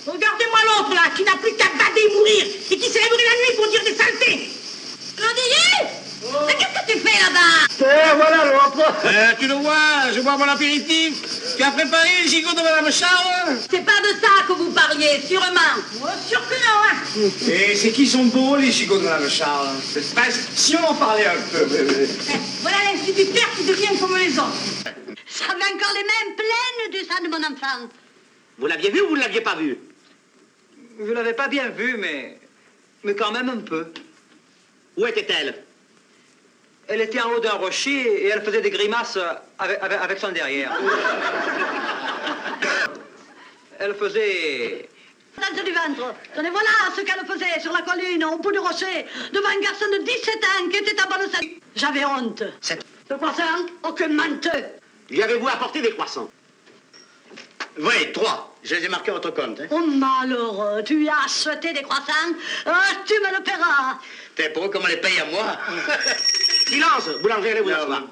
Regardez-moi l'autre, là, qui n'a plus qu'à bader et mourir, et qui s'est lèvé la nuit pour dire des saletés. Claudie, mais qu'est-ce que tu fais là-bas? Voilà l'autre. Tu le vois, je bois mon apéritif. Tu as préparé le gigot de Madame Charles? C'est pas de ça que vous parliez, sûrement. Moi, sûr que non, hein. Et c'est qui sont beaux, les gigots de Madame Charles? Si on en parlait un peu. Voilà l'instituteur qui devient comme les autres. J'avais encore les mains pleines du sang de mon enfance. Vous l'aviez vu ou vous ne l'aviez pas vu? Je ne l'avais pas bien vue, mais quand même un peu. Où était-elle? Elle était en haut d'un rocher et elle faisait des grimaces avec son derrière. Elle faisait... Danse du ventre. Tenez, voilà ce qu'elle faisait sur la colline, au bout du rocher, devant un garçon de 17 ans qui était à bonne santé. J'avais honte. Le croissant, aucun menteux. Lui avez-vous apporté des croissants? Oui, 3. Je les ai marqués à votre compte. Hein. Oh malheureux, tu as acheté des croissants. Ah, tu me le paieras. T'es pour eux comme on les paye à moi. Silence, boulanger, allez vous asseoir.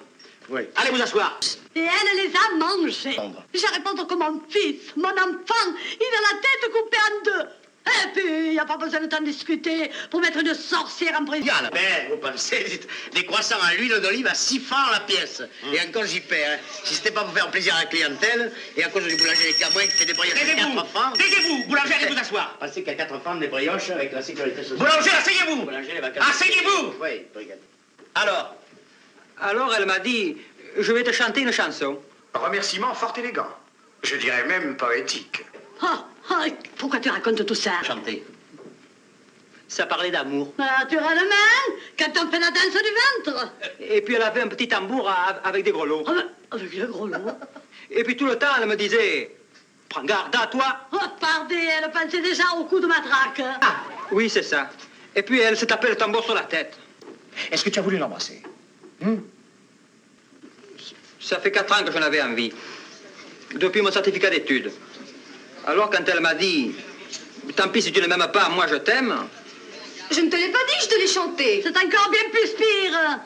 Oui. Allez vous asseoir. Et elle les a mangés. J'ai répondu que mon fils, mon enfant, il a la tête coupée en deux. Et puis, il n'y a pas besoin de t'en discuter pour mettre une sorcière en prison. Ben, vous pensez, des croissants à l'huile d'olive à 6 francs la pièce. Et encore j'y perds. Hein. Si c'était pas pour faire plaisir à la clientèle, et à cause du boulanger des Camoins qui fait des brioches à 4 francs... Taisez-vous, boulanger, allez vous asseoir. Pensez qu'à 4 francs des brioches avec la sécurité sociale... Boulanger, asseyez-vous. Boulanger, les vacances... Asseyez-vous. Oui, brigade. Alors elle m'a dit, je vais te chanter une chanson. Remerciement fort élégant. Je dirais même poétique. Pourquoi tu racontes tout ça? Chantez. Ça parlait d'amour. Naturellement, quand on fait la danse du ventre. Et puis elle avait un petit tambour avec des grelots. Avec le gros lot. Et puis tout le temps, elle me disait, prends garde à toi. Oh, pardon, elle pensait déjà au coup de matraque. Oui, c'est ça. Et puis elle se tapait le tambour sur la tête. Est-ce que tu as voulu l'embrasser? Ça fait 4 ans que j'en avais envie. Depuis mon certificat d'études. Alors quand elle m'a dit, tant pis si tu ne m'aimes pas, moi je t'aime. Je ne te l'ai pas dit, je te l'ai chanté. C'est encore bien plus pire.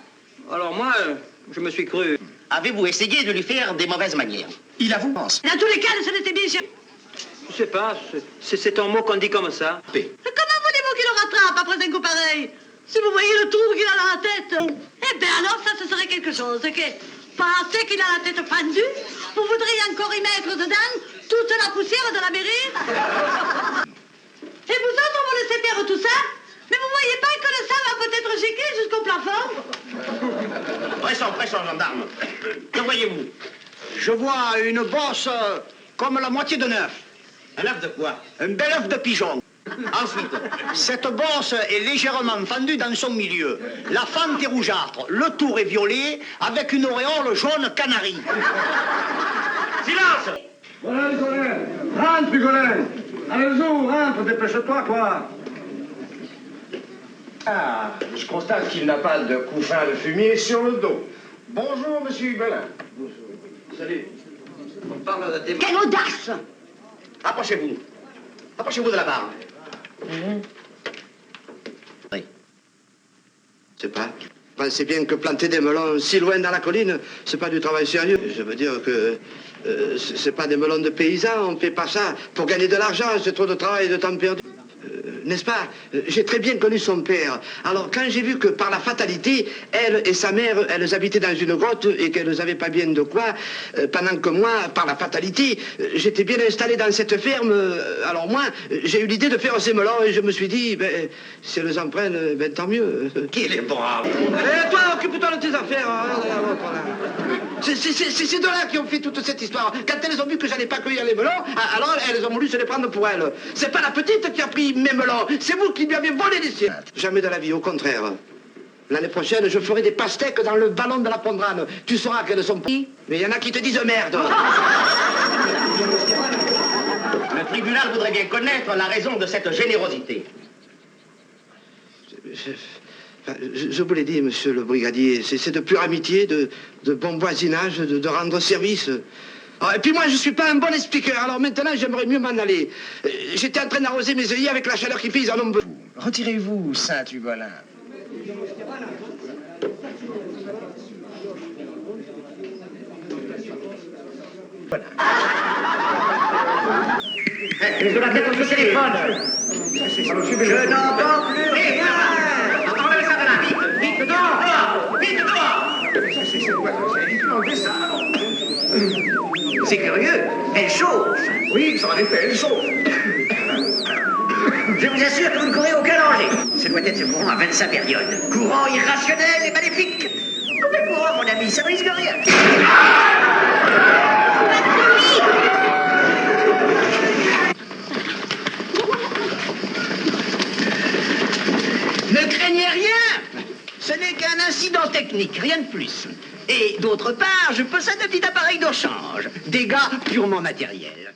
Alors moi, je me suis cru. Avez-vous essayé de lui faire des mauvaises manières? Il avoue. Dans tous les cas, ce n'était bien sûr. Je sais pas, c'est un mot qu'on dit comme ça. Comment voulez-vous qu'il le rattrape après un coup pareil? Si vous voyez le trou qu'il a dans la tête. Eh bien alors, ça, ce serait quelque chose, ok? Pensez qu'il a la tête fendue? Vous voudriez encore y mettre dedans toute la poussière de la mairie? Et vous autres, vous laissez faire tout ça? Mais vous voyez pas que le sang va peut-être giquer jusqu'au plafond? Pressons, gendarme. Que voyez-vous? Je vois une bosse comme la moitié de neuf. Un œuf de quoi? Un bel œuf de pigeon. Ensuite, Cette bosse est légèrement fendue dans son milieu. La fente est rougeâtre, le tour est violet, avec une auréole jaune canari. silence! Voilà, Pigolin. Rentre, Pigolin. Allez-y, rentre, dépêche-toi, quoi. Ah, je constate qu'il n'a pas de couffin de fumier sur le dos. Bonjour, monsieur Hugolin. Salut. On parle de tes... Quelle audace! Approchez-vous. Approchez-vous de la barre. Oui. C'est pas. Pensez bien que planter des melons si loin dans la colline, c'est pas du travail sérieux. Je veux dire que c'est pas des melons de paysans, on fait pas ça pour gagner de l'argent, c'est trop de travail et de temps perdu. N'est-ce pas? J'ai très bien connu son père. Alors, quand j'ai vu que par la fatalité, elle et sa mère, elles habitaient dans une grotte et qu'elles n'avaient pas bien de quoi, pendant que moi, par la fatalité, j'étais bien installé dans cette ferme, alors moi, j'ai eu l'idée de faire ces melons et je me suis dit, ben, si elles en prennent, ben, tant mieux. Qu'il est brave. Et toi, occupe-toi de tes affaires. C'est ces deux-là qui ont fait toute cette histoire. Quand elles ont vu que j'allais pas cueillir les melons, alors elles ont voulu se les prendre pour elles. C'est pas la petite qui a pris mes melons, c'est vous qui lui avez volé les siens. Jamais de la vie, au contraire. L'année prochaine, je ferai des pastèques dans le ballon de la Pondrane. Tu sauras qu'elles sont... Mais il y en a qui te disent merde. Le tribunal voudrait bien connaître la raison de cette générosité. Je vous l'ai dit, monsieur le brigadier, c'est de pure amitié, de bon voisinage, de rendre service. Et puis moi, je suis pas un bon expliqueur, alors maintenant, j'aimerais mieux m'en aller. J'étais en train d'arroser mes œillets avec la chaleur qui fait, ils en ont besoin. Retirez-vous, Saint-Hugolin. Voilà. de la tête au téléphone. Je n'entends plus rien. Enlevez ça de là, vite, vite, dehors, vite, dehors. C'est curieux, elle chauffe. Oui, ça en effet, elle chauffe. Je vous assure que vous ne courez aucun danger. Ce doit être ce courant à 25 périodes. Courant irrationnel et maléfique. Coupez courant, mon ami, ça ne risque rien. Ne craignez rien. Ce n'est qu'un incident technique, rien de plus. Et d'autre part, je possède un petit appareil de rechange. Dégâts purement matériels.